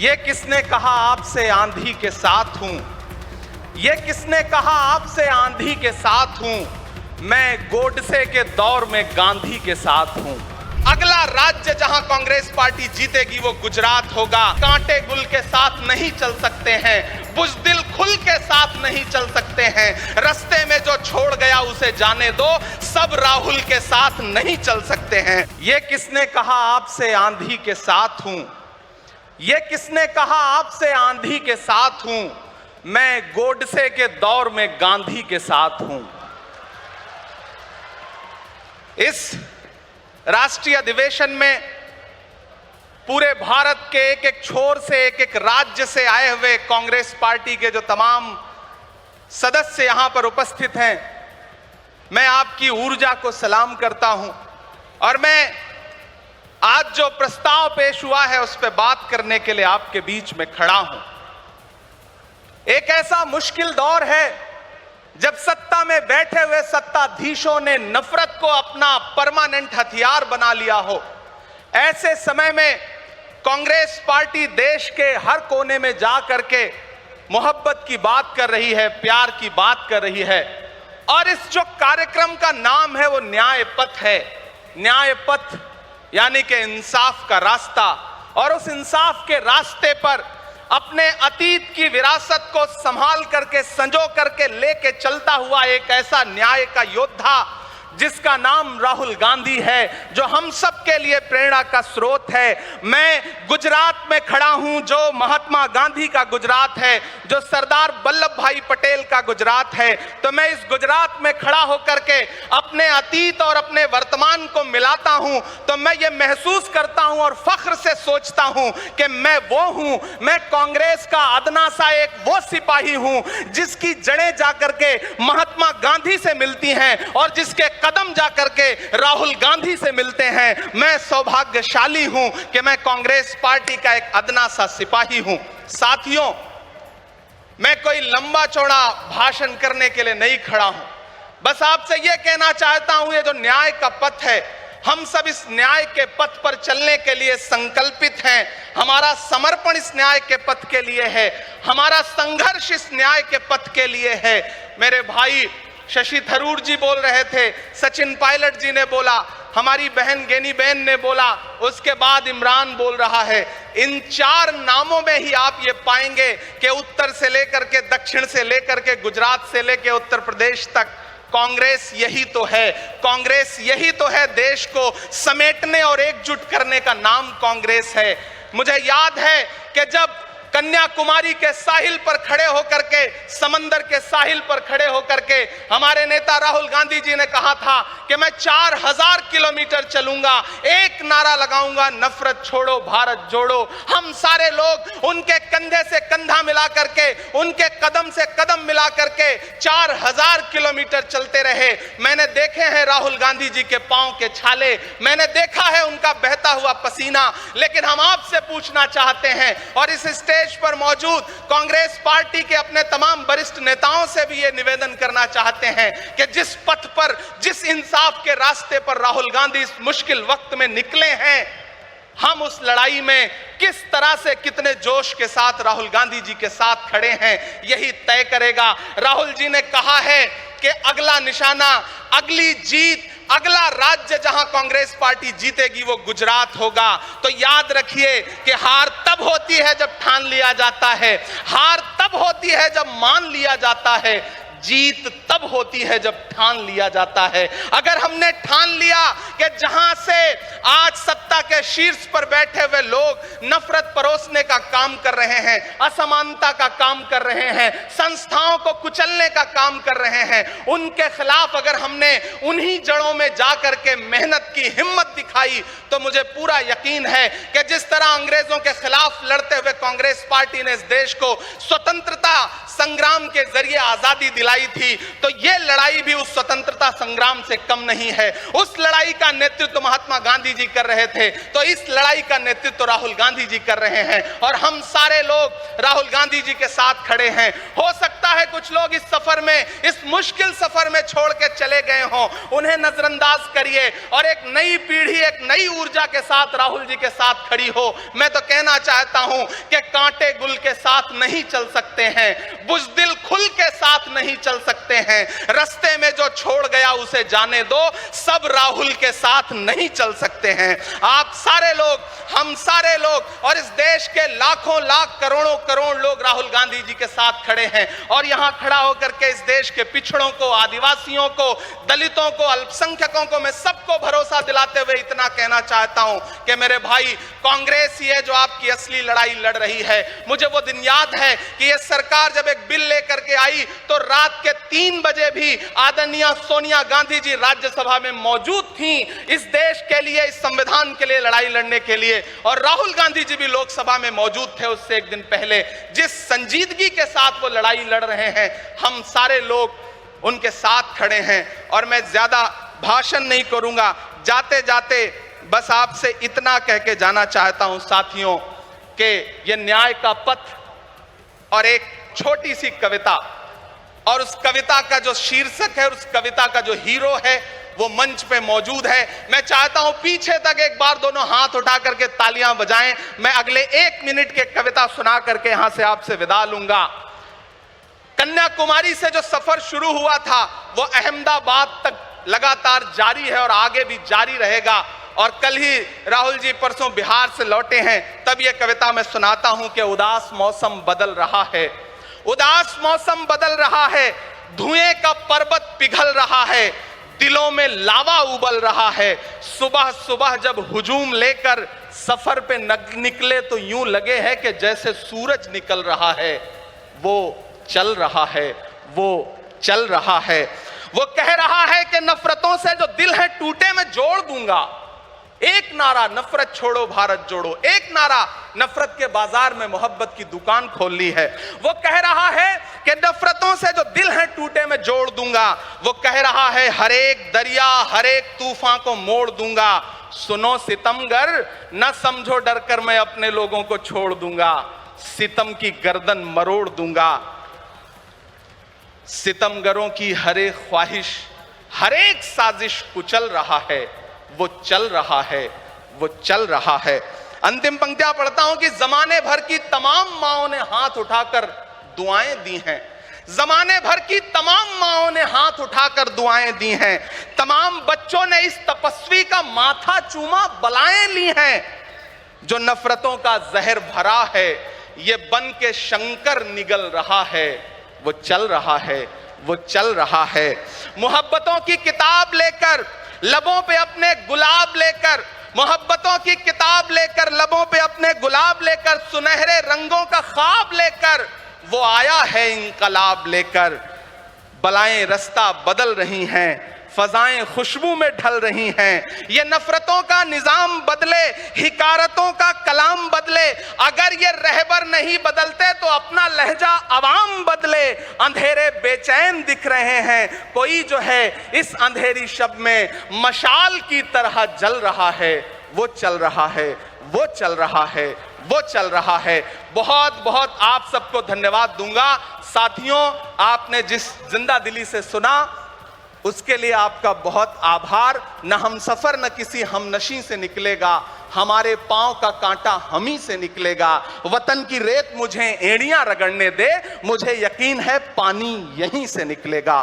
ये किसने कहा आपसे आंधी के साथ हूं? ये किसने कहा आपसे आंधी के साथ हूं? मैं गोडसे के दौर में गांधी के साथ हूं। अगला राज्य जहां कांग्रेस पार्टी जीतेगी वो गुजरात होगा। कांटे गुल के साथ नहीं चल सकते हैं, बुज़दिल खुल के साथ नहीं चल सकते हैं। रास्ते में जो छोड़ गया उसे जाने दो, सब राहुल के साथ नहीं चल सकते हैं। ये किसने कहा आपसे आंधी के साथ हूं? ये किसने कहा आपसे आंधी के साथ हूं? मैं गोडसे के दौर में गांधी के साथ हूं। इस राष्ट्रीय अधिवेशन में पूरे भारत के एक एक छोर से, एक एक राज्य से आए हुए कांग्रेस पार्टी के जो तमाम सदस्य यहां पर उपस्थित हैं, मैं आपकी ऊर्जा को सलाम करता हूं और मैं आज जो प्रस्ताव पेश हुआ है उस पर बात करने के लिए आपके बीच में खड़ा हूं। एक ऐसा मुश्किल दौर है जब सत्ता में बैठे हुए सत्ताधीशों ने नफरत को अपना परमानेंट हथियार बना लिया हो। ऐसे समय में कांग्रेस पार्टी देश के हर कोने में जा करके मोहब्बत की बात कर रही है, प्यार की बात कर रही है। और इस जो कार्यक्रम का नाम है वो न्याय पथ है। न्याय पथ यानी कि इंसाफ का रास्ता। और उस इंसाफ के रास्ते पर अपने अतीत की विरासत को संभाल करके, संजो करके लेके चलता हुआ एक ऐसा न्याय का योद्धा जिसका नाम राहुल गांधी है, जो हम सब के लिए प्रेरणा का स्रोत है। मैं गुजरात में खड़ा हूं, जो महात्मा गांधी का गुजरात है, जो सरदार वल्लभ भाई पटेल का गुजरात है। तो मैं इस गुजरात में खड़ा होकर के अपने अतीत और अपने वर्तमान को मिलाता हूं तो मैं ये महसूस करता हूं और फख्र से सोचता हूं कि मैं वो हूं, मैं कांग्रेस का अदना सा एक वो सिपाही हूं जिसकी जड़ें जाकर के महात्मा गांधी से मिलती हैं और जिसके कदम जाकर के राहुल गांधी से मिलते हैं। मैं सौभाग्यशाली हूं कि मैं कांग्रेस पार्टी का एक अदना सा सिपाही हूं। साथियों, मैं कोई लंबा चौड़ा भाषण करने के लिए नहीं खड़ा हूं, बस आपसे यह कहना चाहता हूं, ये जो न्याय का पथ है, हम सब इस न्याय के पथ पर चलने के लिए संकल्पित हैं। हमारा समर्पण इस न्याय के पथ के लिए है, हमारा संघर्ष इस न्याय के पथ के लिए है। मेरे भाई शशि थरूर जी बोल रहे थे, सचिन पायलट जी ने बोला, हमारी बहन गेनी बहन ने बोला, उसके बाद इमरान बोल रहा है। इन चार नामों में ही आप ये पाएंगे कि उत्तर से लेकर के, दक्षिण से लेकर के, गुजरात से लेकर उत्तर प्रदेश तक कांग्रेस यही तो है। कांग्रेस यही तो है, देश को समेटने और एकजुट करने का नाम कांग्रेस है। मुझे याद है कि जब कन्याकुमारी के साहिल पर खड़े होकर के, समंदर के साहिल पर खड़े होकर के हमारे नेता राहुल गांधी जी ने कहा था कि मैं 4000 किलोमीटर चलूंगा, एक नारा लगाऊंगा, नफरत छोड़ो भारत जोड़ो। हम सारे लोग उनके कंधे से कंधा मिला करके, उनके कदम से कदम मिला करके 4000 किलोमीटर चलते रहे। मैंने देखे हैं राहुल गांधी जी के पांव के छाले, मैंने देखा है उनका बहता हुआ पसीना। लेकिन हम आपसे पूछना चाहते हैं और इस स्टेज पर मौजूद कांग्रेस पार्टी के अपने तमाम वरिष्ठ नेताओं से भी ये निवेदन करना चाहते हैं कि जिस पथ पर, जिस इंसाफ के रास्ते पर राहुल गांधी इस मुश्किल वक्त में निकले हैं, हम उस लड़ाई में किस तरह से, कितने जोश के साथ राहुल गांधी जी के साथ खड़े हैं, यही तय करेगा। राहुल जी ने कहा है कि अगला निशाना, अगली जीत, अगला राज्य जहां कांग्रेस पार्टी जीतेगी वो गुजरात होगा। तो याद रखिए कि हार तब होती है जब ठान लिया जाता है, हार तब होती है जब मान लिया जाता है, जीत तब होती है जब ठान लिया जाता है। अगर हमने ठान लिया कि जहां से आज सत्ता के शीर्ष पर बैठे हुए लोग नफरत परोसने का काम कर रहे हैं, असमानता का काम कर रहे हैं, संस्थाओं को कुचलने का काम कर रहे हैं, उनके खिलाफ अगर हमने उन्हीं जड़ों में जाकर के मेहनत की हिम्मत दिखाई तो मुझे पूरा यकीन है कि जिस तरह अंग्रेजों के खिलाफ लड़ते हुए कांग्रेस पार्टी ने इस देश को स्वतंत्रता संग्राम के जरिए आजादी दिलाई, लड़ाई थी, तो ये लड़ाई भी उस स्वतंत्रता संग्राम से कम नहीं है। उस लड़ाई का नेतृत्व महात्मा गांधी जी कर रहे थे, तो इस लड़ाई का नेतृत्व राहुल गांधी जी कर रहे हैं और हम सारे लोग राहुल गांधी जी के साथ खड़े हैं। हो सकता है कुछ लोग इस सफर में, इस मुश्किल सफर में छोड़ के चले गए हों, उन्हें नजरअंदाज करिए और एक नई पीढ़ी, एक नई ऊर्जा के साथ राहुल जी के साथ खड़ी हो। मैं तो कहना चाहता हूं कि कांटे गुल के साथ नहीं चल सकते हैं, बुज़दिल खुल के साथ नहीं चल सकते हैं। रास्ते में जो छोड़ गया उसे जाने दो, सब राहुल के साथ नहीं चल सकते हैं। आप सारे लोग, हम सारे लोग और इस देश के लाखों लाख करोड़ों करोड़ लोग राहुल गांधी जी के साथ खड़े हैं और यहां खड़ा होकर के इस देश के पिछड़ों को, आदिवासियों को, दलितों को, अल्पसंख्यकों को मैं सबको भरोसा दिलाते हुए इतना कहना चाहता हूं कि मेरे भाई, कांग्रेस ही है जो आपकी असली लड़ाई लड़ रही है। मुझे वो दिन याद है कि ये सरकार जब एक बिल लेकर के आई तो रात के 3 बजे भी आदरणीय सोनिया गांधी जी राज्यसभा में मौजूद थी इस देश के लिए, इस संविधान के लिए लड़ाई लड़ने के लिए, और राहुल गांधी जी भी लोकसभा में मौजूद थे उससे एक दिन पहले। जिस संजीदगी के साथ वो लड़ाई लड़ रहे हैं, हम सारे लोग उनके साथ खड़े हैं। और मैं ज्यादा भाषण नहीं करूंगा, जाते जाते बस आपसे इतना कह के जाना चाहता हूं साथियों कि ये न्याय का पथ और एक छोटी सी कविता, और उस कविता का जो शीर्षक है, उस कविता का जो हीरो है वो मंच पे मौजूद है। मैं चाहता हूं पीछे तक एक बार दोनों हाथ उठा करके तालियां बजाएं। मैं अगले 1 मिनट की कविता सुना करके यहां से आपसे विदा लूंगा। कन्याकुमारी से जो सफर शुरू हुआ था वो अहमदाबाद तक लगातार जारी है और आगे भी जारी रहेगा। और कल ही राहुल जी परसों बिहार से लौटे हैं, तब ये कविता मैं सुनाता हूं कि उदास मौसम बदल रहा है, उदास मौसम बदल रहा है, धुएं का पर्वत पिघल रहा है, दिलों में लावा उबल रहा है। सुबह सुबह जब हुजूम लेकर सफर पे निकले तो यूं लगे है कि जैसे सूरज निकल रहा है। वो चल रहा है, वो चल रहा है। वो कह रहा है कि नफरतों से जो दिल है टूटे मैं जोड़ दूंगा। एक नारा नफरत छोड़ो भारत जोड़ो, एक नारा नफरत के बाजार में मोहब्बत की दुकान खोल ली है। वो कह रहा है कि नफरतों से जो दिल है टूटे मैं जोड़ दूंगा। वो कह रहा है हर एक दरिया, हर एक तूफान को मोड़ दूंगा। सुनो सितमगर, न समझो डर कर मैं अपने लोगों को छोड़ दूंगा। सितम की गर्दन मरोड़ दूंगा। सितमगरों की हर एक ख्वाहिश, हर एक साजिश कुचल रहा है। वो चल रहा है, वो चल रहा है। अंतिम पंक्तियां पढ़ता हूं कि जमाने भर की तमाम माओं ने हाथ उठाकर दुआएं दी हैं। जमाने भर की तमाम माओं ने हाथ उठाकर दुआएं दी हैं। तमाम बच्चों ने इस तपस्वी का माथा चूमा, बलाएं ली हैं। जो नफरतों का जहर भरा है, ये बन के शंकर निगल रहा है। वो चल रहा है, वो चल रहा है। मोहब्बतों की किताब लेकर, लबों पे अपने गुलाब लेकर, मोहब्बतों की किताब लेकर, लबों पे अपने गुलाब लेकर, सुनहरे रंगों का ख्वाब लेकर वो आया है इंकलाब लेकर। बलाएं रास्ता बदल रही हैं, फजाएं खुशबू में ढल रही हैं। ये नफरतों का निजाम बदले, हिकारतों का कलाम बदले। अगर ये रहबर नहीं बदलते तो अपना लहजा अवाम बदले। अंधेरे बेचैन दिख रहे हैं, कोई जो है इस अंधेरी शब में मशाल की तरह जल रहा है। वो चल रहा है, वो चल रहा है, वो चल रहा है। बहुत बहुत आप सबको धन्यवाद दूंगा। साथियों, आपने जिस जिंदा दिली से सुना उसके लिए आपका बहुत आभार। न हम सफर न किसी हमनशी से निकलेगा, हमारे पांव का कांटा हम ही से निकलेगा। वतन की रेत मुझे एड़ियां रगड़ने दे, मुझे यकीन है पानी यहीं से निकलेगा।